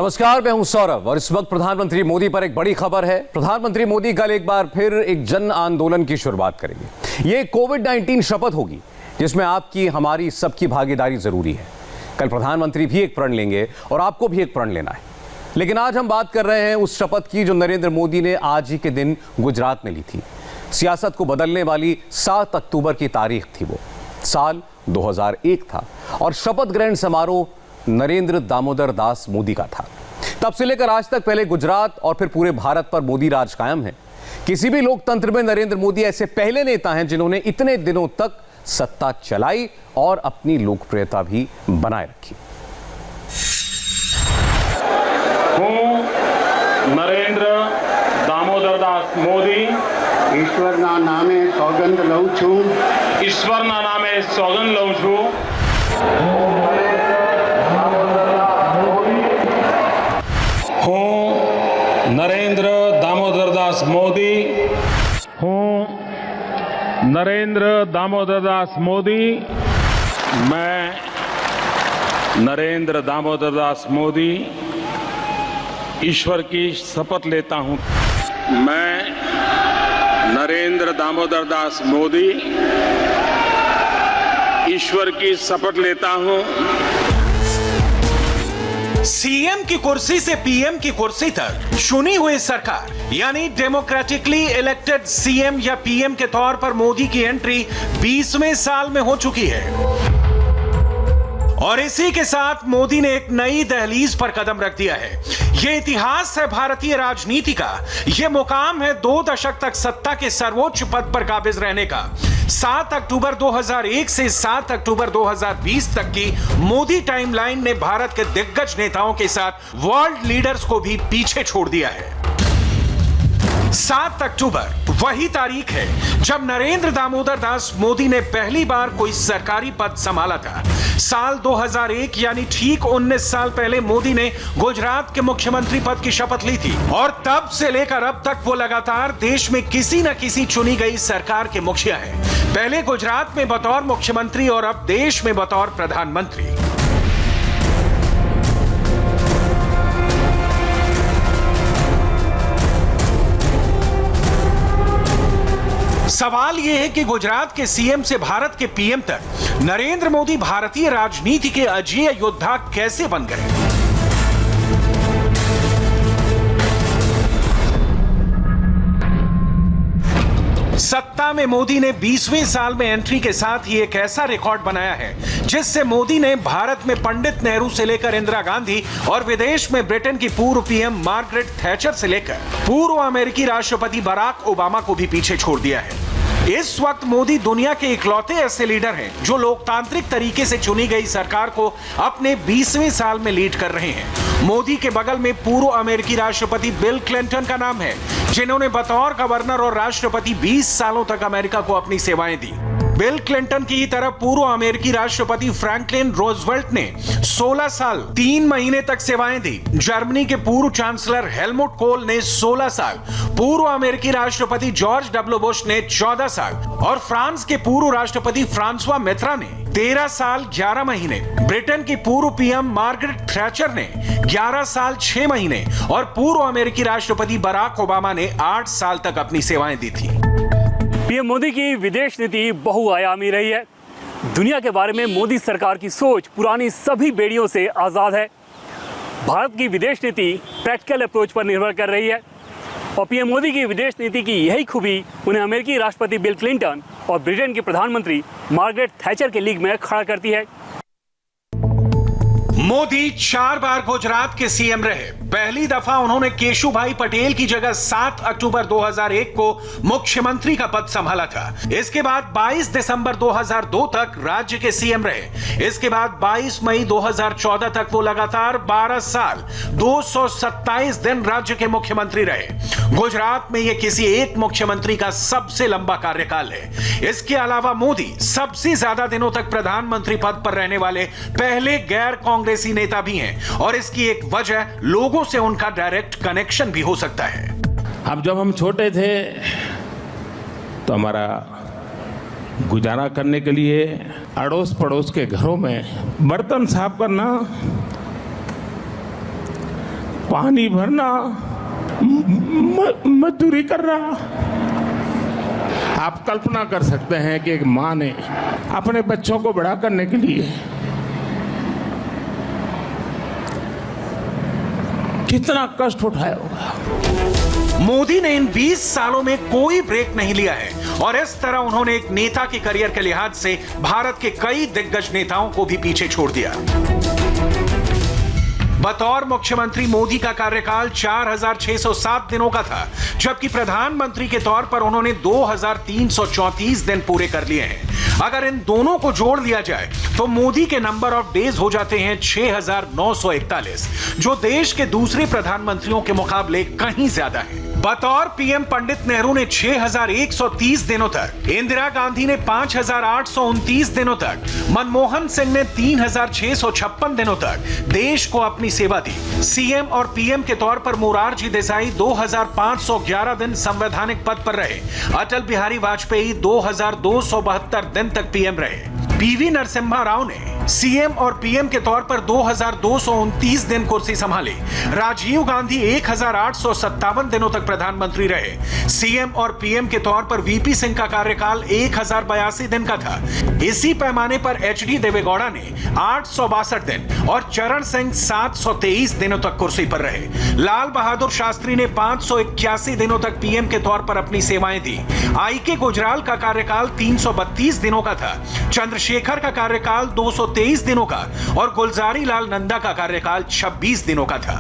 नमस्कार, मैं हूं सौरभ और इस वक्त प्रधानमंत्री मोदी पर एक बड़ी खबर है। प्रधानमंत्री मोदी कल एक बार फिर एक जन आंदोलन की शुरुआत करेंगे। ये कोविड-19 शपथ होगी जिसमें आपकी हमारी सबकी भागीदारी जरूरी है। कल प्रधानमंत्री भी एक प्रण लेंगे और आपको भी एक प्रण लेना है। लेकिन आज हम बात कर रहे हैं उस शपथ की जो नरेंद्र मोदी ने आज ही के दिन गुजरात में ली थी। सियासत को बदलने वाली 7 अक्टूबर की तारीख थी। वो साल 2001 था और शपथ ग्रहण समारोह नरेंद्र दामोदर दास मोदी का था। तब से लेकर आज तक पहले गुजरात और फिर पूरे भारत पर मोदी राज कायम है। किसी भी लोकतंत्र में नरेंद्र मोदी ऐसे पहले नेता हैं जिन्होंने इतने दिनों तक सत्ता चलाई और अपनी लोकप्रियता भी बनाए रखी। हूँ नरेंद्र दामोदर दास मोदी ईश्वરના નામે સોગંદ લઉં છું ઈશ્વરના નામે સોગંદ લઉં છું हूँ नरेंद्र दामोदर दास मोदी हूँ नरेंद्र दामोदर दास मोदी मैं नरेंद्र दामोदर दास मोदी ईश्वर की शपथ लेता हूँ। मैं नरेंद्र दामोदर दास मोदी ईश्वर की शपथ लेता हूँ। सीएम की कुर्सी से पीएम की कुर्सी तक चुनी हुई सरकार यानी डेमोक्रेटिकली इलेक्टेड सीएम या पीएम के तौर पर मोदी की एंट्री 20वें साल में हो चुकी है और इसी के साथ मोदी ने एक नई दहलीज पर कदम रख दिया है। यह इतिहास है भारतीय राजनीति का। यह मुकाम है 2 दशक तक सत्ता के सर्वोच्च पद पर काबिज रहने का। 7 अक्टूबर 2001 से 7 अक्टूबर 2020 तक की मोदी टाइमलाइन ने भारत के दिग्गज नेताओं के साथ वर्ल्ड लीडर्स को भी पीछे छोड़ दिया है। 7 अक्टूबर वही तारीख है जब नरेंद्र दामोदर दास मोदी ने पहली बार कोई सरकारी पद संभाला था। साल 2001 यानी ठीक 19 साल पहले मोदी ने गुजरात के मुख्यमंत्री पद की शपथ ली थी और तब से लेकर अब तक वो लगातार देश में किसी न किसी चुनी गई सरकार के मुखिया हैं। पहले गुजरात में बतौर मुख्यमंत्री और अब देश में बतौर प्रधानमंत्री। सवाल यह है कि गुजरात के सीएम से भारत के पीएम तक नरेंद्र मोदी भारतीय राजनीति के अजेय योद्धा कैसे बन गए। सत्ता में मोदी ने 20वें साल में एंट्री के साथ ही एक ऐसा रिकॉर्ड बनाया है जिससे मोदी ने भारत में पंडित नेहरू से लेकर इंदिरा गांधी और विदेश में ब्रिटेन की पूर्व पीएम मार्गरेट थैचर से लेकर पूर्व अमेरिकी राष्ट्रपति बराक ओबामा को भी पीछे छोड़ दिया है। इस वक्त मोदी दुनिया के इकलौते ऐसे लीडर हैं जो लोकतांत्रिक तरीके से चुनी गई सरकार को अपने 20वें साल में लीड कर रहे हैं। मोदी के बगल में पूर्व अमेरिकी राष्ट्रपति बिल क्लिंटन का नाम है जिन्होंने बतौर गवर्नर और राष्ट्रपति 20 सालों तक अमेरिका को अपनी सेवाएं दी। बिल क्लिंटन की तरफ पूर्व अमेरिकी राष्ट्रपति फ्रैंकलिन रूजवेल्ट ने 16 साल 3 महीने तक सेवाएं दी। जर्मनी के पूर्व चांसलर हेलमुट कोल ने 16 साल, पूर्व अमेरिकी राष्ट्रपति जॉर्ज डब्ल्यू बुश ने 14 साल और फ्रांस के पूर्व राष्ट्रपति फ्रांसवा मित्रा ने 13 साल 11 महीने, ब्रिटेन की पूर्व पीएम मार्गरेट थैचर ने 11 साल 6 महीने और पूर्व अमेरिकी राष्ट्रपति बराक ओबामा ने 8 साल तक अपनी सेवाएं दी थी। पीएम मोदी की विदेश नीति बहुआयामी रही है। दुनिया के बारे में मोदी सरकार की सोच पुरानी सभी बेड़ियों से आज़ाद है। भारत की विदेश नीति प्रैक्टिकल अप्रोच पर निर्भर कर रही है और पीएम मोदी की विदेश नीति की यही खूबी उन्हें अमेरिकी राष्ट्रपति बिल क्लिंटन और ब्रिटेन की प्रधानमंत्री मार्गरेट थैचर के लीग में खड़ा करती है। मोदी 4 बार गुजरात के सीएम रहे। पहली दफा उन्होंने केशुभाई पटेल की जगह 7 अक्टूबर 2001 को मुख्यमंत्री का पद संभाला था। इसके बाद 22 दिसंबर 2002 तक राज्य के सीएम रहे। इसके बाद 22 मई 2014 तक वो लगातार 12 साल 227 दिन राज्य के मुख्यमंत्री रहे। गुजरात में ये किसी एक मुख्यमंत्री का सबसे लंबा कार्यकाल है। इसके अलावा मोदी सबसे ज्यादा दिनों तक प्रधानमंत्री पद पर रहने वाले पहले गैर कांग्रेसी नेता भी हैं और इसकी एक वजह लोगों से उनका डायरेक्ट कनेक्शन भी हो सकता है। अब जब हम छोटे थे तो हमारा गुजारा करने के लिए अड़ोस पड़ोस के घरों में बर्तन साफ करना पानी भरना, मजदूरी करना। आप कल्पना कर सकते हैं कि एक माँ ने अपने बच्चों को बड़ा करने के लिए कितना कष्ट उठाया होगा। मोदी ने इन 20 सालों में कोई ब्रेक नहीं लिया है और इस तरह उन्होंने एक नेता के करियर के लिहाज से भारत के कई दिग्गज नेताओं को भी पीछे छोड़ दिया। बतौर मुख्यमंत्री मोदी का कार्यकाल 4,607 दिनों का था, जबकि प्रधानमंत्री के तौर पर उन्होंने 2,334 दिन पूरे कर लिए हैं। अगर इन दोनों को जोड़ लिया जाए तो मोदी के नंबर ऑफ डेज हो जाते हैं 6,941, जो देश के दूसरे प्रधानमंत्रियों के मुकाबले कहीं ज्यादा है। बतौर पीएम पंडित नेहरू ने 6,130 दिनों तक, इंदिरा गांधी ने 5,829 दिनों तक, मनमोहन सिंह ने 3,656 दिनों तक देश को अपनी सेवा दी। सीएम और पीएम के तौर पर मोरारजी देसाई 2,511 दिन संवैधानिक पद पर रहे। अटल बिहारी वाजपेयी 2,272 दिन तक पीएम रहे। पीवी नरसिम्हा राव ने सीएम और पीएम के तौर पर 2,229 दिन कुर्सी संभाली। राजीव गांधी 1,857 दिनों तक प्रधानमंत्री रहे। सीएम और पीएम के तौर पर वीपी सिंह का कार्यकाल 1,082 दिन का था। इसी पैमाने पर एचडी देवेगौड़ा ने 862 दिन और चरण सिंह 723 दिनों तक कुर्सी पर रहे। लाल बहादुर शास्त्री ने 581 दिनों तक पीएम के तौर पर अपनी सेवाएं दी। आईके गुजराल का कार्यकाल 332 दिनों का था। चंद्रशेखर का कार्यकाल 223 दिनों का और गुलजारी लाल नंदा का कार्यकाल 26 दिनों का था।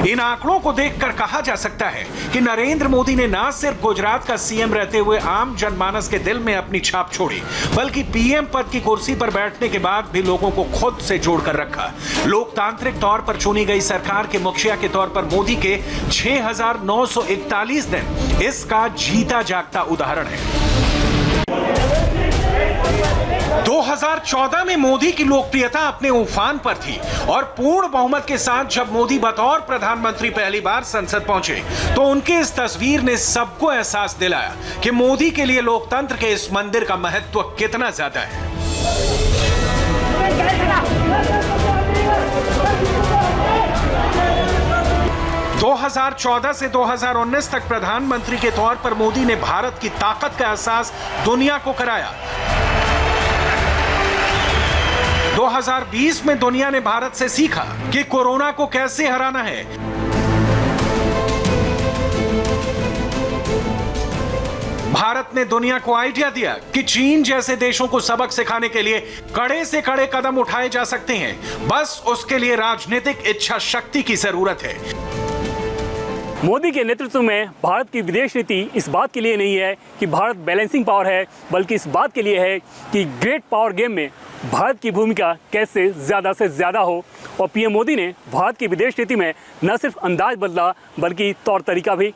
इन आंकड़ों को देखकर कहा जा सकता है कि नरेंद्र मोदी ने न सिर्फ गुजरात का सीएम रहते हुए आम जनमानस के दिल में अपनी छाप छोड़ी, बल्कि पीएम पद की कुर्सी पर बैठने के बाद भी लोगों को खुद से जोड़कर रखा। लोकतांत्रिक तौर पर चुनी गई सरकार के मुखिया के तौर पर मोदी के 6,941 दिन इसका जीता जागता उदाहरण है। 2014 में मोदी की लोकप्रियता अपने उफान पर थी और पूर्ण बहुमत के साथ जब मोदी बतौर प्रधानमंत्री पहली बार संसद पहुंचे तो उनके इस तस्वीर ने सबको एहसास दिलाया कि मोदी के लिए लोकतंत्र के इस मंदिर का महत्व कितना ज्यादा है। – 2014 से 2019 तक प्रधानमंत्री के तौर पर मोदी ने भारत की ताकत का एहसास दुनिया को कराया। 2020 में दुनिया ने भारत से सीखा कि कोरोना को कैसे हराना है। भारत ने दुनिया को आइडिया दिया कि चीन जैसे देशों को सबक सिखाने के लिए कड़े से कड़े कदम उठाए जा सकते हैं, बस उसके लिए राजनीतिक इच्छा शक्ति की जरूरत है। मोदी के नेतृत्व में भारत की विदेश नीति इस बात के लिए नहीं है कि भारत बैलेंसिंग पावर है, बल्कि इस बात के लिए है कि ग्रेट पावर गेम में भारत की भूमिका कैसे ज़्यादा से ज़्यादा हो। और पीएम मोदी ने भारत की विदेश नीति में न सिर्फ अंदाज बदला बल्कि तौर तरीका भी।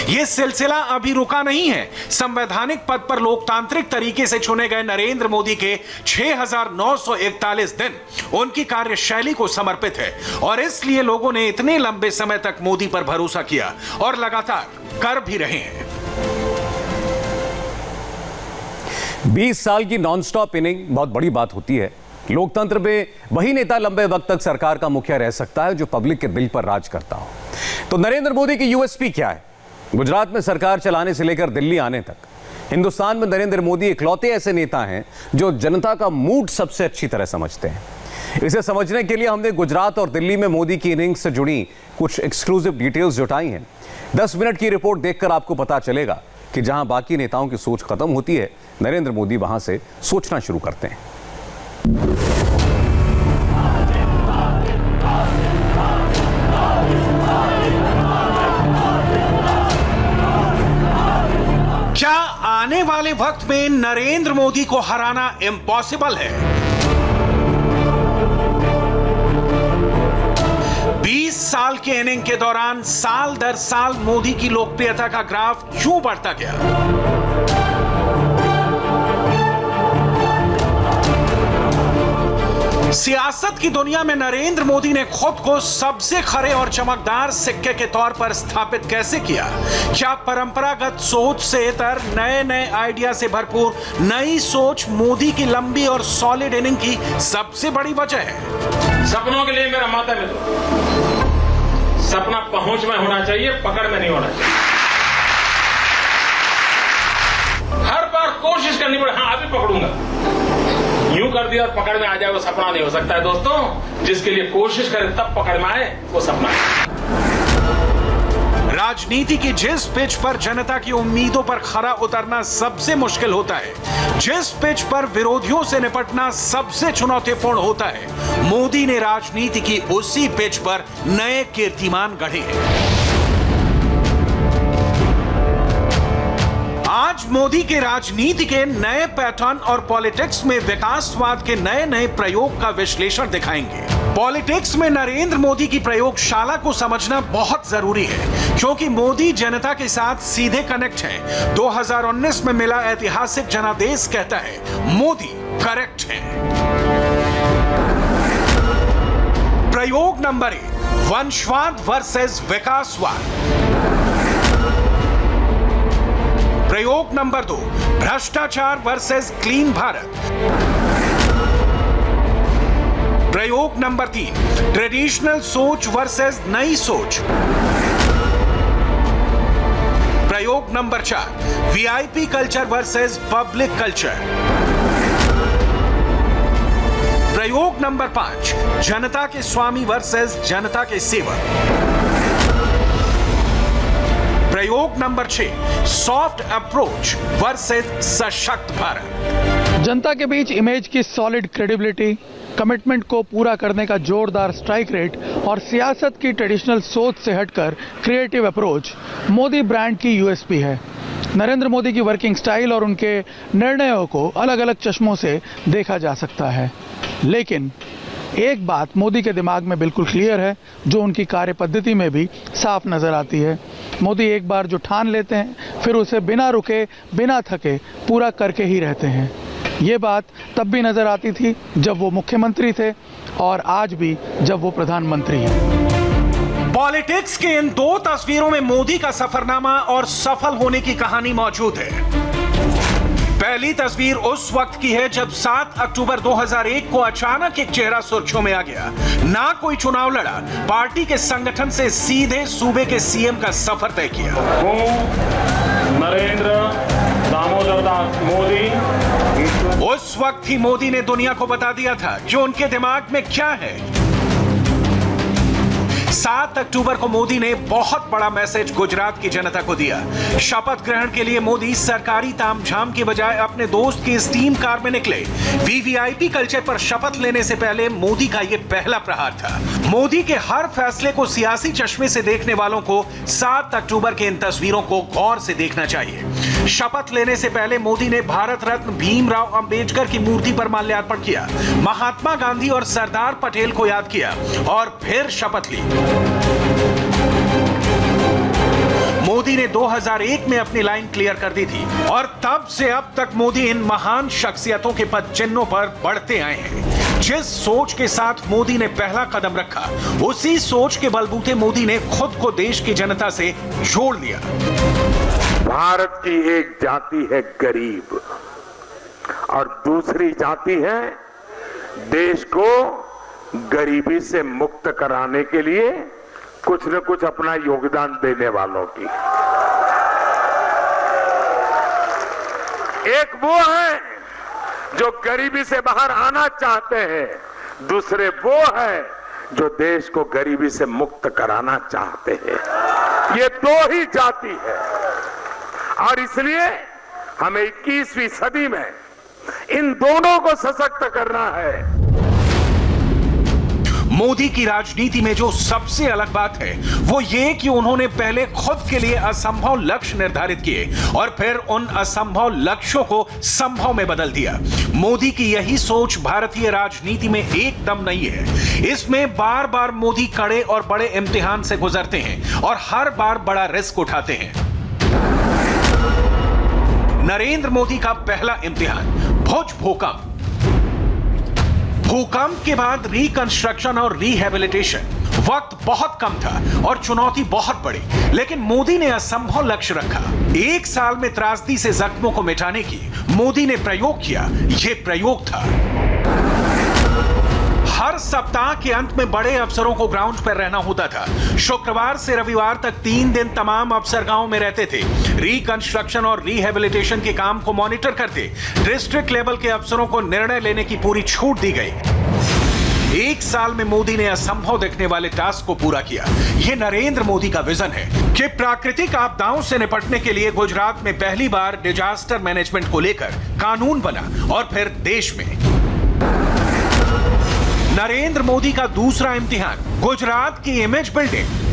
यह सिलसिला अभी रुका नहीं है। संवैधानिक पद पर लोकतांत्रिक तरीके से चुने गए नरेंद्र मोदी के 6,941 दिन उनकी कार्यशैली को समर्पित है और इसलिए लोगों ने इतने लंबे समय तक मोदी पर भरोसा किया और लगातार कर भी रहे हैं। 20 साल की नॉनस्टॉप इनिंग बहुत बड़ी बात होती है। लोकतंत्र में वही नेता लंबे वक्त तक सरकार का मुखिया रह सकता है जो पब्लिक के दिल पर राज करता हो। तो नरेंद्र मोदी की यूएसपी क्या है? गुजरात में सरकार चलाने से लेकर दिल्ली आने तक हिंदुस्तान में नरेंद्र मोदी इकलौते ऐसे नेता हैं जो जनता का मूड सबसे अच्छी तरह समझते हैं। इसे समझने के लिए हमने गुजरात और दिल्ली में मोदी की इनिंग्स से जुड़ी कुछ एक्सक्लूसिव डिटेल्स जुटाई हैं। 10 मिनट की रिपोर्ट देखकर आपको पता चलेगा कि जहां बाकी नेताओं की सोच खत्म होती है, नरेंद्र मोदी वहां से सोचना शुरू करते हैं। क्या आने वाले वक्त में नरेंद्र मोदी को हराना इम्पॉसिबल है? 20 साल के इनिंग के दौरान साल दर साल मोदी की लोकप्रियता का ग्राफ क्यों बढ़ता गया? सियासत की दुनिया में नरेंद्र मोदी ने खुद को सबसे खरे और चमकदार सिक्के के तौर पर स्थापित कैसे किया? क्या परंपरागत सोच से इतर नए आइडिया से भरपूर नई सोच मोदी की लंबी और सॉलिड इनिंग की सबसे बड़ी वजह है? सपनों के लिए मेरा माता मिलो। सपना पहुंच में होना चाहिए, पकड़ में नहीं होना चाहिए। हर बार कोशिश करनी पड़े, हाँ अभी पकड़ूंगा, यूं कर दिया और पकड़ में आ जाए वो सपना नहीं हो सकता है दोस्तों। जिसके लिए कोशिश करे तब पकड़ में आए वो सपना है। राजनीति की जिस पिच पर जनता की उम्मीदों पर खरा उतरना सबसे मुश्किल होता है, जिस पिच पर विरोधियों से निपटना सबसे चुनौतीपूर्ण होता है, मोदी ने राजनीति की उसी पिच पर नए कीर्तिमान गढ़े हैं। आज मोदी के राजनीति के नए पैटर्न और पॉलिटिक्स में विकासवाद के नए नए प्रयोग का विश्लेषण दिखाएंगे। पॉलिटिक्स में नरेंद्र मोदी की प्रयोगशाला को समझना बहुत जरूरी है, क्योंकि मोदी जनता के साथ सीधे कनेक्ट है। 2019 में मिला ऐतिहासिक जनादेश कहता है मोदी करेक्ट है। प्रयोग नंबर 1, वंशवाद वर्सेस विकासवाद। प्रयोग नंबर 2, भ्रष्टाचार वर्सेस क्लीन भारत। प्रयोग नंबर 3, ट्रेडिशनल सोच वर्सेस नई सोच। प्रयोग number 4, VIP culture versus public culture. प्रयोग नंबर 5, जनता के स्वामी वर्सेस जनता के सेवक। प्रयोग नंबर 6, सॉफ्ट अप्रोच वर्सेस सशक्त भारत। जनता के बीच इमेज की सॉलिड क्रेडिबिलिटी, कमिटमेंट को पूरा करने का जोरदार स्ट्राइक रेट और सियासत की ट्रेडिशनल सोच से हटकर क्रिएटिव अप्रोच मोदी ब्रांड की यूएसपी है। नरेंद्र मोदी की वर्किंग स्टाइल और उनके निर्णयों को अलग अलग चश्मों से देखा जा सकता है, लेकिन एक बात मोदी के दिमाग में बिल्कुल क्लियर है, जो उनकी कार्य पद्धति में भी साफ नजर आती है। मोदी एक बार जो ठान लेते हैं फिर उसे बिना रुके बिना थके पूरा करके ही रहते हैं। ये बात तब भी नजर आती थी जब वो मुख्यमंत्री थे और आज भी जब वो प्रधानमंत्री हैं। पॉलिटिक्स के इन 2 तस्वीरों में मोदी का सफरनामा और सफल होने की कहानी मौजूद है। पहली तस्वीर उस वक्त की है जब 7 अक्टूबर 2001 को अचानक एक चेहरा सुर्खियों में आ गया। ना कोई चुनाव लड़ा, पार्टी के संगठन से सीधे सूबे के सीएम का सफर तय किया। नरेंद्र दामोदर दास मोदी। उस वक्त ही मोदी ने दुनिया को बता दिया था कि उनके दिमाग में क्या है। 7 अक्टूबर को मोदी ने बहुत बड़ा मैसेज गुजरात की जनता को दिया। शपथ ग्रहण के लिए मोदी सरकारी तामझाम के बजाय अपने दोस्त की स्टीम कार में निकले। वीवीआईपी कल्चर पर शपथ लेने से पहले मोदी का यह पहला प्रहार था। मोदी के हर फैसले को सियासी चश्मे से देखने वालों को 7 अक्टूबर के इन तस्वीरों को गौर से देखना चाहिए। शपथ लेने से पहले मोदी ने भारत रत्न भीमराव अंबेडकर की मूर्ति पर माल्यार्पण किया, महात्मा गांधी और सरदार पटेल को याद किया और फिर शपथ ली। मोदी ने 2001 में अपनी लाइन क्लियर कर दी थी और तब से अब तक मोदी इन महान शख्सियतों के पद चिन्हों पर बढ़ते आए हैं। जिस सोच के साथ मोदी ने पहला कदम रखा, उसी सोच के बलबूते मोदी ने खुद को देश की जनता से जोड़ लिया। भारत की एक जाति है गरीब और दूसरी जाति है देश को गरीबी से मुक्त कराने के लिए कुछ न कुछ अपना योगदान देने वालों की। एक वो है जो गरीबी से बाहर आना चाहते हैं, दूसरे वो है जो देश को गरीबी से मुक्त कराना चाहते हैं। ये 2 ही जाति है और इसलिए हमें 21वीं सदी में इन दोनों को सशक्त करना है। मोदी की राजनीति में जो सबसे अलग बात है वो ये कि उन्होंने पहले खुद के लिए असंभव लक्ष्य निर्धारित किए और फिर उन असंभव लक्ष्यों को संभव में बदल दिया। मोदी की यही सोच भारतीय राजनीति में एकदम नई है। इसमें बार बार मोदी कड़े और बड़े इम्तिहान से गुजरते हैं और हर बार बड़ा रिस्क उठाते हैं। नरेंद्र मोदी का पहला इम्तिहान भुज भूकंप। भूकंप के बाद रिकंस्ट्रक्शन और रिहेबिलिटेशन। वक्त बहुत कम था और चुनौती बहुत बड़ी, लेकिन मोदी ने असंभव लक्ष्य रखा। 1 साल में त्रासदी से जख्मों को मिटाने की मोदी ने प्रयोग किया। यह प्रयोग था हर साल सप्ताह के अंत में बड़े अफसरों को ग्राउंड पर रहना होता था। शुक्रवार से रविवार तक 3 दिन तमाम अफसर गांव में रहते थे, रिकंस्ट्रक्शन और रिहेबिलिटेशन के काम को मॉनिटर करते। डिस्ट्रिक्ट लेवल के अफसरों को निर्णय लेने की पूरी छूट दी गई। 1 साल में मोदी ने असंभव दिखने वाले टास्क को पूरा किया। यह नरेंद्र मोदी का विजन है कि प्राकृतिक आपदाओं से निपटने के लिए गुजरात में पहली बार डिजास्टर मैनेजमेंट को लेकर कानून बना और फिर देश में। नरेंद्र मोदी का दूसरा इम्तिहान, गुजरात की इमेज बिल्डिंग।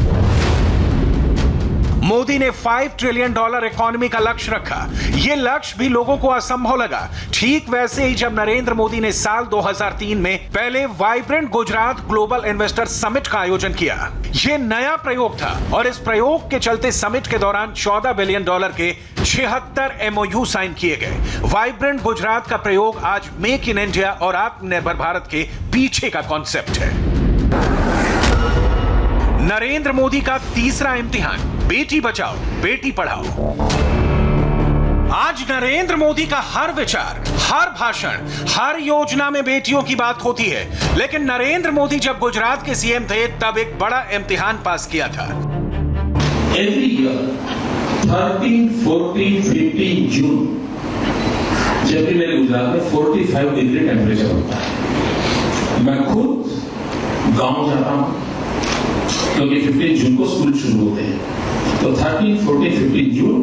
मोदी ने $5 ट्रिलियन इकोनॉमी का लक्ष्य रखा। यह लक्ष्य भी लोगों को असंभव लगा। ठीक वैसे ही जब नरेंद्र मोदी ने साल 2003 में पहले vibrant Gujarat global investor summit का आयोजन किया। यह नया प्रयोग था और इस प्रयोग के चलते समिट के दौरान $14 बिलियन के 76 MOU साइन किए गए। वाइब्रेंट गुजरात का प्रयोग आज मेक इन इंडिया और आत्मनिर्भर भारत के पीछे का कॉन्सेप्ट है। नरेंद्र मोदी का तीसरा इम्तिहान, बेटी बचाओ बेटी पढ़ाओ। आज नरेंद्र मोदी का हर विचार, हर भाषण, हर योजना में बेटियों की बात होती है, लेकिन नरेंद्र मोदी जब गुजरात के सीएम थे तब एक बड़ा इम्तिहान पास किया था। एवरी ईयर 13, 14, 15 जून जबकि मेरे गुजरात में 45 डिग्री टेम्परेचर होता है, मैं खुद गांव जाता हूं क्योंकि 15 जून को स्कूल शुरू होते हैं। तो 13, 14, 15 जून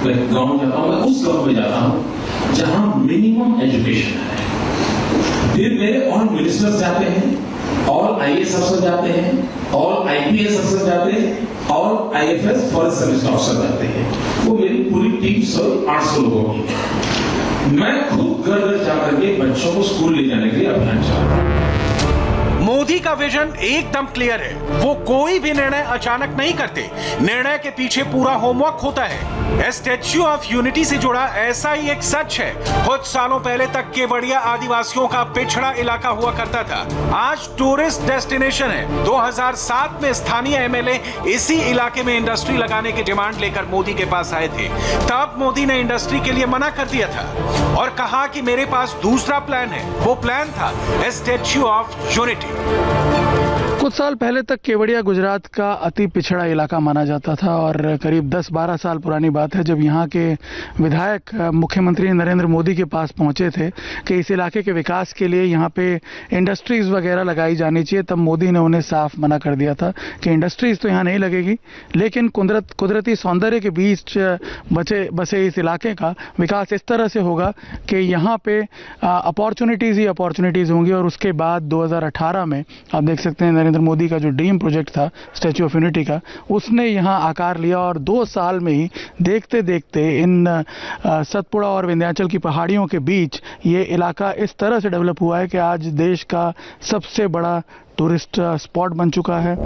मैं गांव जाता हूं। मैं उस गांव में जाता हूं जहां मिनिमम एजुकेशन है। फिर मेरे ऑल मिनिस्टर्स जाते हैं, ऑल IAS अफसर जाते हैं, ऑल IPS अफसर जाते हैं, ऑल IFS फॉरेस्ट सर्विस अफसर जाते हैं। वो मेरी पूरी टीम 800 लोगों की है। मैं खुद घर घर जाकर के बच्चों को स्कूल ले जाने के लिए अभियान चला रहा हूं। मोदी का विजन एकदम क्लियर है। वो कोई भी निर्णय अचानक नहीं करते। निर्णय के पीछे पूरा होमवर्क होता है। स्टैच्यू ऑफ यूनिटी से जुड़ा ऐसा ही एक सच है। कुछ सालों पहले तक केवड़िया आदिवासियों का पिछड़ा इलाका हुआ करता था, आज टूरिस्ट डेस्टिनेशन है। 2007 में स्थानीय MLA इसी इलाके में इंडस्ट्री लगाने की डिमांड लेकर मोदी के पास आए थे। तब मोदी ने इंडस्ट्री के लिए मना कर दिया था और कहा कि मेरे पास दूसरा प्लान है। वो प्लान था स्टैच्यू ऑफ यूनिटी। कुछ साल पहले तक केवड़िया गुजरात का अति पिछड़ा इलाका माना जाता था और करीब 10-12 साल पुरानी बात है जब यहाँ के विधायक मुख्यमंत्री नरेंद्र मोदी के पास पहुंचे थे कि इस इलाके के विकास के लिए यहाँ पे इंडस्ट्रीज वगैरह लगाई जानी चाहिए। तब मोदी ने उन्हें साफ मना कर दिया था कि इंडस्ट्रीज तो यहाँ नहीं लगेगी, लेकिन कुदरती सौंदर्य के बीच बसे इस इलाके का विकास इस तरह से होगा कि यहाँ पे अपॉर्चुनिटीज़ ही अपॉर्चुनिटीज़ होंगी। और उसके बाद 2018 में आप देख सकते हैं नरेंद्र मोदी का जो ड्रीम प्रोजेक्ट था स्टैच्यू ऑफ यूनिटी का, उसने यहाँ आकार लिया और 2 साल में ही देखते देखते इन सतपुड़ा और विंध्याचल की पहाड़ियों के बीच ये इलाका इस तरह से डेवलप हुआ है कि आज देश का सबसे बड़ा टूरिस्ट स्पॉट बन चुका है।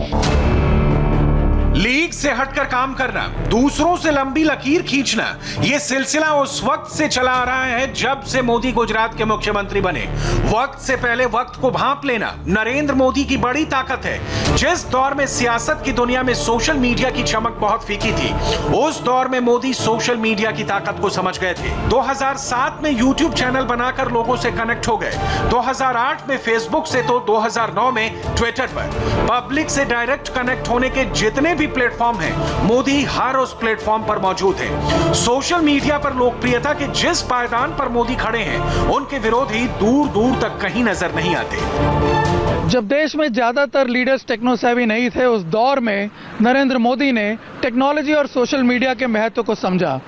लीग से हटकर काम करना, दूसरों से लंबी लकीर खींचना, यह सिलसिला उस वक्त से चला आ रहा है जब से मोदी गुजरात के मुख्यमंत्री बने। वक्त से पहले वक्त को भांप लेना नरेंद्र मोदी की बड़ी ताकत है। जिस दौर में सियासत की दुनिया में सोशल मीडिया की चमक बहुत फीकी थी, उस दौर में मोदी सोशल मीडिया की ताकत को समझ गए थे। 2007 में यूट्यूब चैनल बनाकर लोगों से कनेक्ट हो गए। 2008 में फेसबुक से तो 2009 में ट्विटर पर पब्लिक से डायरेक्ट कनेक्ट होने के जितने भी प्लेटफॉर्म है, मोदी हर उस प्लेटफॉर्म पर मौजूद है। सोशल मीडिया पर लोकप्रियता के जिस पायदान पर मोदी खड़े हैं, उनके विरोधी दूर दूर तक कहीं नजर नहीं आते। जब देश में ज्यादातर लीडर्स टेक्नो सेवी नहीं थे, उस दौर में नरेंद्र मोदी ने टेक्नोलॉजी और सोशल मीडिया के महत्व को समझा।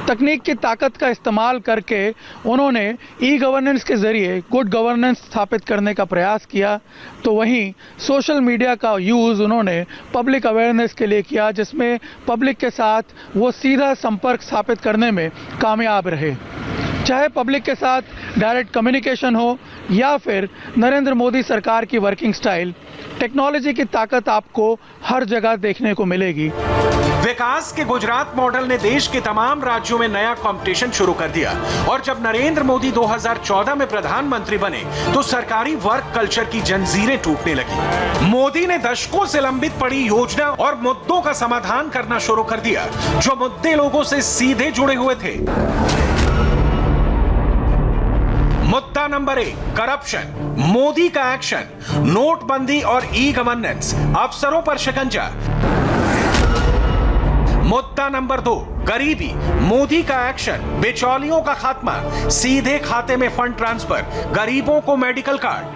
तकनीक की ताकत का इस्तेमाल करके उन्होंने ई-गवर्नेंस के जरिए गुड गवर्नेंस स्थापित करने का प्रयास किया, तो वहीं सोशल मीडिया का यूज़ उन्होंने पब्लिक अवेयरनेस के लिए किया, जिसमें पब्लिक के साथ वो सीधा संपर्क स्थापित करने में कामयाब रहे। चाहे पब्लिक के साथ डायरेक्ट कम्युनिकेशन हो या फिर नरेंद्र मोदी सरकार की वर्किंग स्टाइल, टेक्नोलॉजी की ताकत आपको हर जगह देखने को मिलेगी। विकास के गुजरात मॉडल ने देश के तमाम राज्यों में नया कंपटीशन शुरू कर दिया और जब नरेंद्र मोदी 2014 में प्रधानमंत्री बने तो सरकारी वर्क कल्चर की जंजीरें टूटने लगी। मोदी ने दशकों से लंबित पड़ी योजना और मुद्दों का समाधान करना शुरू कर दिया, जो मुद्दे लोगों से सीधे जुड़े हुए थे। मुद्दा मुद्दा नंबर 1, करप्शन, मोदी का एक्शन, नोटबंदी और ई गवर्नेंस, अफसरों पर शिकंजा। मुद्दा नंबर 2, गरीबी, मोदी का एक्शन, बिचौलियों का खात्मा, सीधे खाते में फंड ट्रांसफर, गरीबों को मेडिकल कार्ड।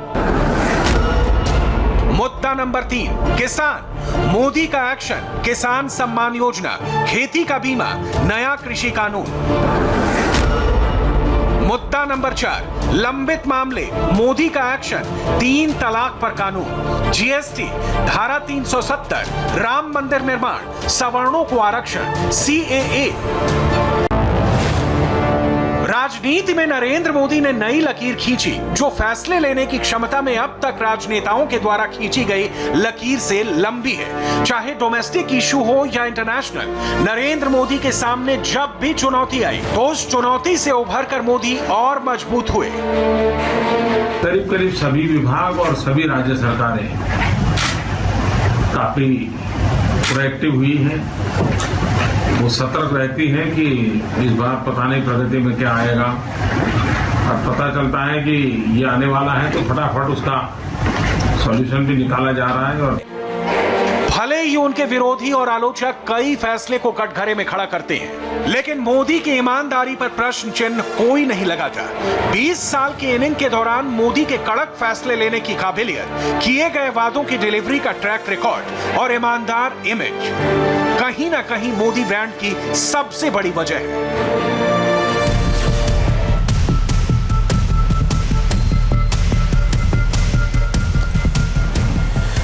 मुद्दा नंबर 3, किसान, मोदी का एक्शन, किसान सम्मान योजना, खेती का बीमा, नया कृषि कानून। मुद्दा नंबर 4, लंबित मामले, मोदी का एक्शन, 3 तलाक पर कानून, जीएसटी, धारा 370, राम मंदिर निर्माण, सवर्णों को आरक्षण, सीएए। राजनीति में नरेंद्र मोदी ने नई लकीर खींची, जो फैसले लेने की क्षमता में अब तक राजनेताओं के द्वारा खींची गई लकीर से लंबी है। चाहे डोमेस्टिक इशू हो या इंटरनेशनल, नरेंद्र मोदी के सामने जब भी चुनौती आई तो उस चुनौती से उभरकर मोदी और मजबूत हुए। करीब करीब सभी विभाग और सभी राज्य सरकारें काफी प्रोएक्टिव हुई हैं। वो सतर्क रहती है कि इस बार पता नहीं प्रगति में क्या आएगा, और पता चलता है कि ये आने वाला है तो फटाफट उसका सॉल्यूशन भी निकाला जा रहा है। और भले ही उनके विरोधी और आलोचक कई फैसले को कटघरे में खड़ा करते हैं, लेकिन मोदी की ईमानदारी पर प्रश्न चिन्ह कोई नहीं लगाता। 20 साल की इनिंग के दौरान मोदी के कड़क फैसले लेने की काबिलियत, किए गए वादों की डिलीवरी का ट्रैक रिकॉर्ड और ईमानदार इमेज कहीं ना कहीं मोदी ब्रांड की सबसे बड़ी वजह है।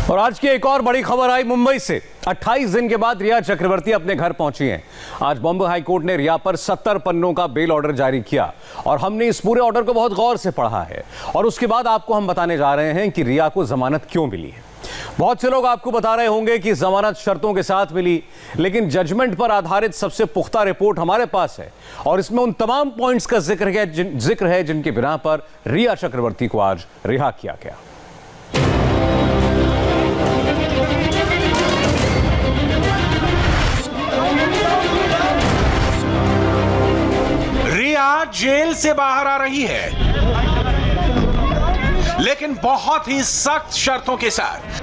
और आज की एक और बड़ी खबर आई मुंबई से। 28 दिन के बाद रिया चक्रवर्ती अपने घर पहुंची हैं। आज बॉम्बे हाई कोर्ट ने रिया पर 70 पन्नों का बेल ऑर्डर जारी किया और हमने इस पूरे ऑर्डर को बहुत गौर से पढ़ा है और उसके बाद आपको हम बताने जा रहे हैं कि रिया को जमानत क्यों मिली है। बहुत से लोग आपको बता रहे होंगे कि जमानत शर्तों के साथ मिली, लेकिन जजमेंट पर आधारित सबसे पुख्ता रिपोर्ट हमारे पास है और इसमें उन तमाम पॉइंट्स का जिक्र है जिनके बिना पर रिया चक्रवर्ती को आज रिहा किया गया। रिया जेल से बाहर आ रही है, लेकिन बहुत ही सख्त शर्तों के साथ।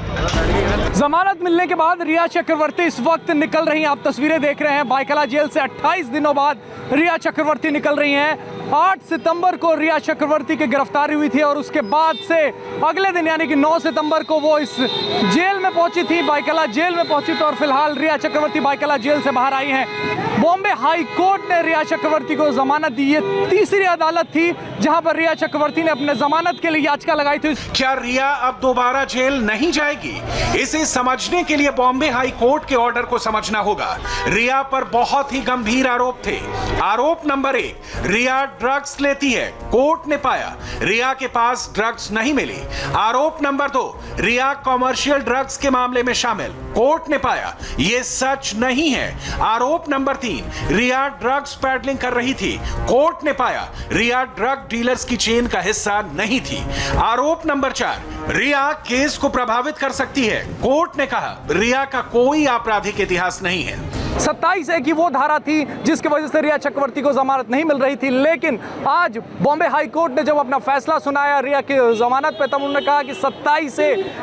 जमानत मिलने के बाद रिया चक्रवर्ती इस वक्त निकल रही हैं। आप तस्वीरें देख रहे हैं, बायकला जेल से 28 दिनों बाद रिया चक्रवर्ती निकल रही हैं। 8 सितंबर को रिया चक्रवर्ती की गिरफ्तारी हुई थी और उसके बाद से अगले दिन यानी कि 9 सितंबर को वो इस जेल में पहुंची थी, बायकला जेल में पहुंची थी और फिलहाल रिया चक्रवर्ती बायकला जेल से बाहर आई हैं। बॉम्बे हाई कोर्ट ने रिया चक्रवर्ती को जमानत दी। ये तीसरी अदालत थी जहां पर रिया चक्रवर्ती ने अपने जमानत के लिए याचिका लगाई थी। क्या रिया अब दोबारा जेल नहीं जाएगी? इसे समझने के लिए बॉम्बे हाई कोर्ट के ऑर्डर को समझना होगा। रिया पर बहुत ही गंभीर आरोप थे। आरोप नंबर 1, रिया ड्रग्स लेती है। कोर्ट ने पाया रिया के पास ड्रग्स नहीं मिली। आरोप नंबर 2, रिया कॉमर्शियल ड्रग्स के मामले में शामिल। कोर्ट ने पाया यह सच नहीं है। आरोप नंबर 3, रिया ड्रग्स पैडलिंग कर रही थी। कोर्ट ने पाया रिया ड्रग डीलर्स की चेन का हिस्सा नहीं थी। आरोप नंबर 4, रिया केस को प्रभावित कर सकती है। कोर्ट ने कहा रिया का कोई आपराधिक इतिहास नहीं है। 27 की वो धारा थी जिसकी वजह से रिया चक्रवर्ती को जमानत नहीं मिल रही थी, लेकिन आज बॉम्बे हाई कोर्ट ने जब अपना फैसला सुनाया रिया की जमानत पे, तब उन्होंने कहा कि 27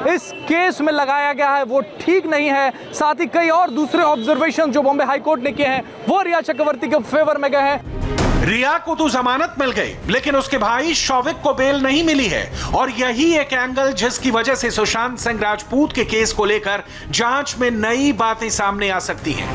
इस केस में लगाया गया है वो ठीक नहीं है। साथ ही कई और दूसरे ऑब्जर्वेशन जो बॉम्बे हाई कोर्ट ने किए हैं वो रिया चक्रवर्ती के फेवर में गए हैं। रिया को तो जमानत मिल गई, लेकिन उसके भाई शौविक को बेल नहीं मिली है और यही एक एंगल जिसकी वजह से सुशांत सिंह राजपूत के केस को लेकर जांच में नई बातें सामने आ सकती हैं।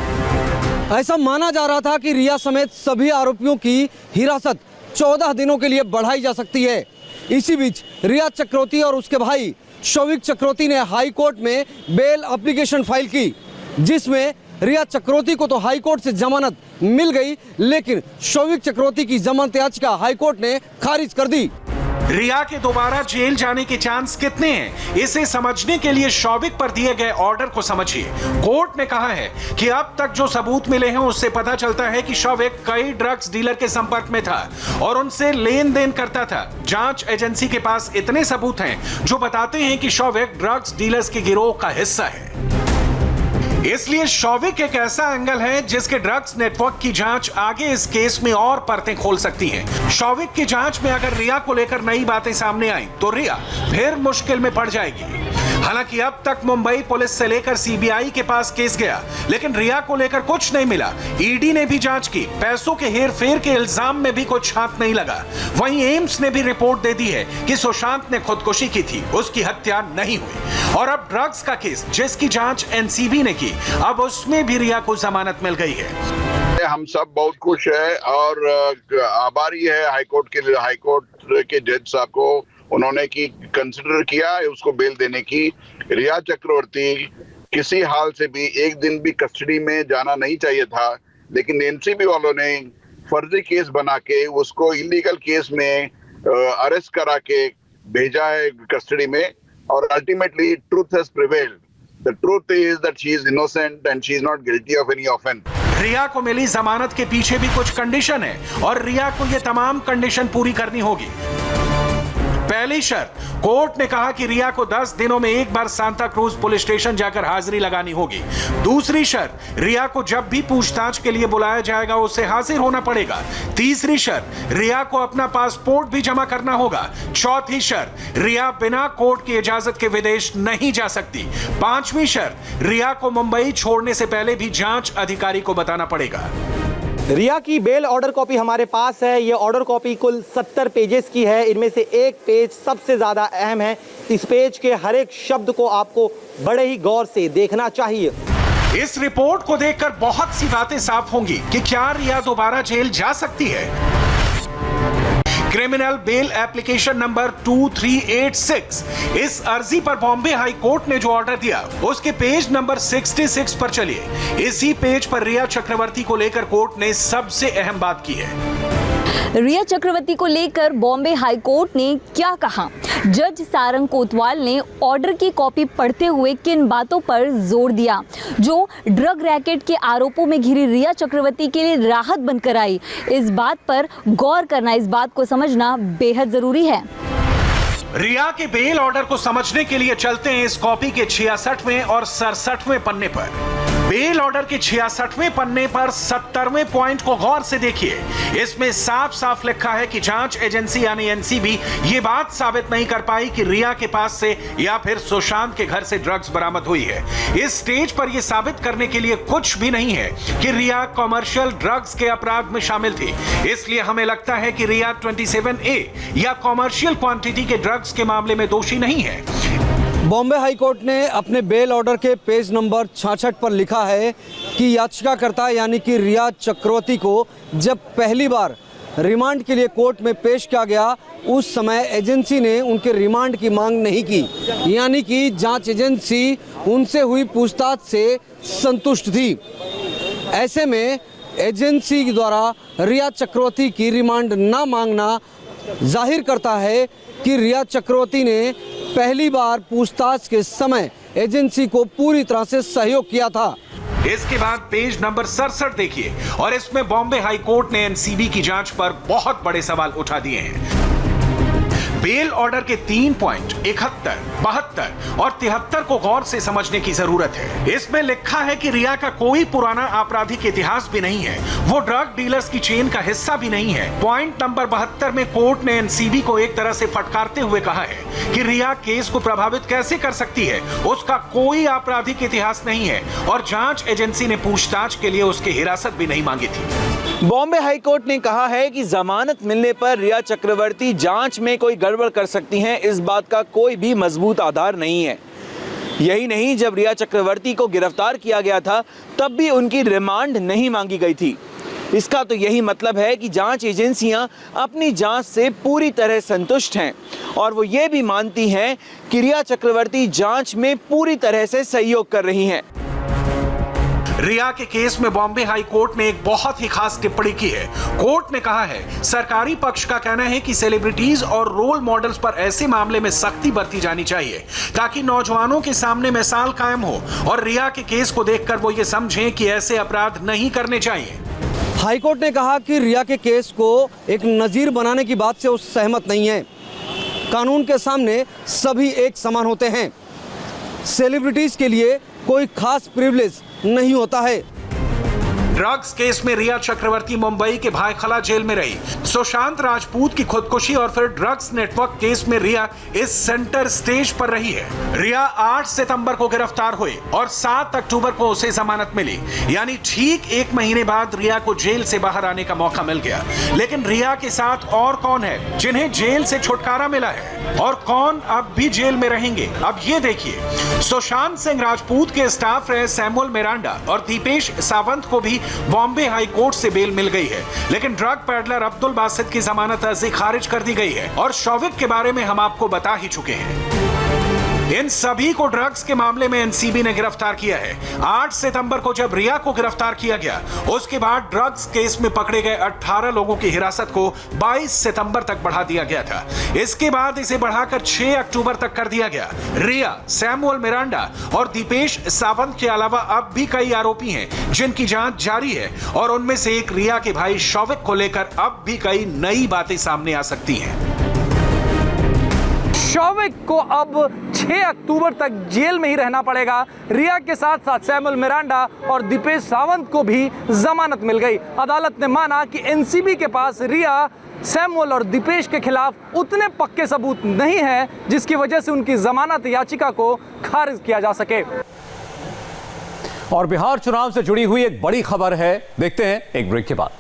ऐसा माना जा रहा था कि रिया समेत सभी आरोपियों की हिरासत 14 दिनों के लिए बढ़ाई जा सकती है। इसी बीच रिया चक्रवर्ती और उसके भाई शौविक चक्रवर्ती ने हाई कोर्ट में बेल एप्लीकेशन फाइल की, जिसमें रिया चक्रवर्ती को तो हाई कोर्ट से जमानत मिल गई, लेकिन शौविक चक्रवर्ती की जमानत याचिका हाई कोर्ट ने खारिज कर दी। रिया के दोबारा जेल जाने के चांस कितने हैं, इसे समझने के लिए शौविक पर दिए गए ऑर्डर को समझिए। कोर्ट ने कहा है कि अब तक जो सबूत मिले हैं उससे पता चलता है कि शौविक कई ड्रग्स डीलर के संपर्क में था और उनसे लेन देन करता था। जांच एजेंसी के पास इतने सबूत हैं जो बताते हैं कि शौविक ड्रग्स डीलर्स के गिरोह का हिस्सा है। इसलिए शौविक एक ऐसा एंगल है जिसके ड्रग्स नेटवर्क की जांच आगे इस केस में और परतें खोल सकती है। शौविक की जांच में अगर रिया को लेकर नई बातें सामने आई तो रिया फिर मुश्किल में पड़ जाएगी। हालांकि अब तक मुंबई पुलिस से लेकर सीबीआई के पास केस गया, लेकिन रिया को लेकर कुछ नहीं मिला। ईडी ने भी जांच की, पैसों के हेरफेर के इल्जाम में भी कुछ हाथ नहीं लगा। वहीं एम्स ने भी रिपोर्ट दे दी है कि सुशांत ने खुदकुशी की थी, उसकी हत्या नहीं हुई। और अब ड्रग्स का केस जिसकी जांच एनसीबी ने की, अब उसमें भी रिया को जमानत मिल गई है। हम सब बहुत खुश है और आभारी है हाईकोर्ट के जज साहब को, उन्होंने की कंसिडर किया उसको बेल देने की। रिया चक्रवर्ती किसी हाल से भी एक दिन भी कस्टडी में जाना नहीं चाहिए था, लेकिन एनसीबी वालों ने फर्जी केस बना के उसको इलीगल केस में अरेस्ट करा के भेजा है कस्टडी में, और ultimately truth has prevailed. The truth is that she is innocent and she is not guilty of any offence. Rhea को मिली जमानत के पीछे भी कुछ कंडीशन है और रिया को ये तमाम कंडीशन पूरी करनी होगी। पहली शर्त, कोर्ट ने कहा कि रिया को 10 दिनों में एक बार सांता क्रूज पुलिस स्टेशन जाकर हाजिरी लगानी होगी। दूसरी शर्त, रिया को जब भी पूछताछ के लिए बुलाया जाएगा उसे हाजिर होना पड़ेगा। तीसरी शर्त, रिया को अपना पासपोर्ट भी जमा करना होगा। चौथी शर्त, रिया बिना कोर्ट की इजाजत के विदेश नहीं जा सकती। पांचवी शर्त, रिया को मुंबई छोड़ने से पहले भी जांच अधिकारी को बताना पड़ेगा। रिया की बेल ऑर्डर कॉपी हमारे पास है। ये ऑर्डर कॉपी कुल 70 पेजेस की है। इनमें से एक पेज सबसे ज्यादा अहम है। इस पेज के हर एक शब्द को आपको बड़े ही गौर से देखना चाहिए। इस रिपोर्ट को देखकर बहुत सी बातें साफ होंगी कि क्या रिया दोबारा जेल जा सकती है। क्रिमिनल बेल एप्लीकेशन नंबर 2386, इस अर्जी पर बॉम्बे हाई कोर्ट ने जो ऑर्डर दिया उसके पेज नंबर 66 पर चलिए। इसी पेज पर रिया चक्रवर्ती को लेकर कोर्ट ने सबसे अहम बात की है। रिया चक्रवर्ती को लेकर बॉम्बे हाई कोर्ट ने क्या कहा? जज सारंग कोतवाल ने ऑर्डर की कॉपी पढ़ते हुए किन बातों पर जोर दिया जो ड्रग रैकेट के आरोपों में घिरी रिया चक्रवर्ती के लिए राहत बनकर आई? इस बात पर गौर करना, इस बात को समझना बेहद जरूरी है। रिया के बेल ऑर्डर को समझने के लिए चलते हैं इस कॉपी के 66वें और 67वें पन्ने पर। बेल ऑर्डर के 66वें पन्ने पर 70वें पॉइंट को गौर से देखिए। इसमें साफ साफ लिखा है कि जांच एजेंसी यानी एनसीबी ये बात साबित नहीं कर पाई कि रिया के पास से या फिर सुशांत के घर से ड्रग्स बरामद हुई है। इस स्टेज पर यह साबित करने के लिए कुछ भी नहीं है कि रिया कॉमर्शियल ड्रग्स के अपराध में शामिल थी। इसलिए हमें लगता है कि रिया 27A या कॉमर्शियल क्वांटिटी के ड्रग्स के मामले में दोषी नहीं है। बॉम्बे हाई कोर्ट ने अपने बेल ऑर्डर के पेज नंबर 66 पर लिखा है कि याचिकाकर्ता यानी कि रिया चक्रवर्ती को जब पहली बार रिमांड के लिए कोर्ट में पेश किया गया उस समय एजेंसी ने उनके रिमांड की मांग नहीं की, यानी कि जांच एजेंसी उनसे हुई पूछताछ से संतुष्ट थी। ऐसे में एजेंसी द्वारा रिया चक्रवर्ती की रिमांड न मांगना जाहिर करता है कि रिया चक्रवर्ती ने पहली बार पूछताछ के समय एजेंसी को पूरी तरह से सहयोग किया था। इसके बाद पेज नंबर 67 देखिए और इसमें बॉम्बे हाई कोर्ट ने एनसीबी की जांच पर बहुत बड़े सवाल उठा दिए हैं। बेल ऑर्डर के 3 पॉइंट 71, 72 और 73 को गौर से समझने की जरूरत है। इसमें लिखा है कि रिया का कोई पुराना आपराधिक इतिहास भी नहीं है, वो ड्रग डीलर्स की चेन का हिस्सा भी नहीं है। पॉइंट नंबर 72 में कोर्ट ने एनसीबी को एक तरह से फटकारते हुए कहा है कि रिया केस को प्रभावित कैसे कर सकती है, उसका कोई आपराधिक इतिहास नहीं है और जांच एजेंसी ने पूछताछ के लिए उसकी हिरासत भी नहीं मांगी थी। बॉम्बे हाई कोर्ट ने कहा है कि जमानत मिलने पर रिया चक्रवर्ती जांच में कोई गड़बड़ कर सकती हैं, इस बात का कोई भी मजबूत आधार नहीं है। यही नहीं, जब रिया चक्रवर्ती को गिरफ्तार किया गया था तब भी उनकी रिमांड नहीं मांगी गई थी। इसका तो यही मतलब है कि जांच एजेंसियां अपनी जांच से पूरी तरह संतुष्ट हैं और वो ये भी मानती हैं कि रिया चक्रवर्ती जांच में पूरी तरह से सहयोग कर रही हैं। रिया के केस में बॉम्बे हाई कोर्ट ने एक बहुत ही खास टिप्पणी की है। कोर्ट ने कहा है, सरकारी पक्ष का कहना है कि सेलिब्रिटीज और रोल मॉडल्स पर ऐसे मामले में सख्ती बरती जानी चाहिए ताकि नौजवानों के सामने मिसाल कायम हो और रिया के केस को देखकर वो ये समझें कि ऐसे अपराध नहीं करने चाहिए। हाईकोर्ट ने कहा कि रिया के केस को एक नजीर बनाने की बात से वो सहमत नहीं है। कानून के सामने सभी एक समान होते हैं। सेलिब्रिटीज के लिए कोई खास प्रिविलेज नहीं होता है। ड्रग्स केस में रिया चक्रवर्ती मुंबई के भायखला जेल में रही। सुशांत राजपूत की खुदकुशी और फिर ड्रग्स नेटवर्क केस में रिया इस सेंटर स्टेज पर रही है। रिया 8 सितंबर को गिरफ्तार हुई और 7 अक्टूबर को उसे जमानत मिली, यानी ठीक 1 महीने बाद रिया को जेल से बाहर आने का मौका मिल गया। लेकिन रिया के साथ और कौन है जिन्हें जेल से छुटकारा मिला है और कौन अब भी जेल में रहेंगे, अब ये देखिए। सुशांत सिंह राजपूत के स्टाफ रहे सैमुअल मिरांडा और दीपेश सावंत को भी बॉम्बे हाई कोर्ट से बेल मिल गई है, लेकिन ड्रग पैडलर अब्दुल बासित की जमानत अर्जी खारिज कर दी गई है और शौविक के बारे में हम आपको बता ही चुके हैं। इन सभी को ड्रग्स के मामले में एनसीबी ने गिरफ्तार किया है। 8 सितंबर को जब रिया को गिरफ्तार किया गया, उसके बाद ड्रग्स केस में पकड़े गए 18 लोगों की हिरासत को 22 सितंबर तक बढ़ा दिया गया था। इसके बाद इसे बढ़ाकर 6 अक्टूबर तक कर दिया गया। रिया, सैमुअल मिरांडा और दीपेश सावंत के अलावा अब भी कई आरोपी हैं जिनकी जांच जारी है और उनमें से एक रिया के भाई शौविक को लेकर अब भी कई नई बातें सामने आ सकती हैं। शौविक को अब 6 अक्टूबर तक जेल में ही रहना पड़ेगा। रिया के साथ साथ सैमुअल मिरांडा और दीपेश सावंत को भी जमानत मिल गई। अदालत ने माना कि एनसीबी के पास रिया, सैमुअल और दीपेश के खिलाफ उतने पक्के सबूत नहीं हैं जिसकी वजह से उनकी जमानत याचिका को खारिज किया जा सके। और बिहार चुनाव से जुड़ी हुई एक बड़ी खबर है, देखते हैं एक ब्रेक के बाद।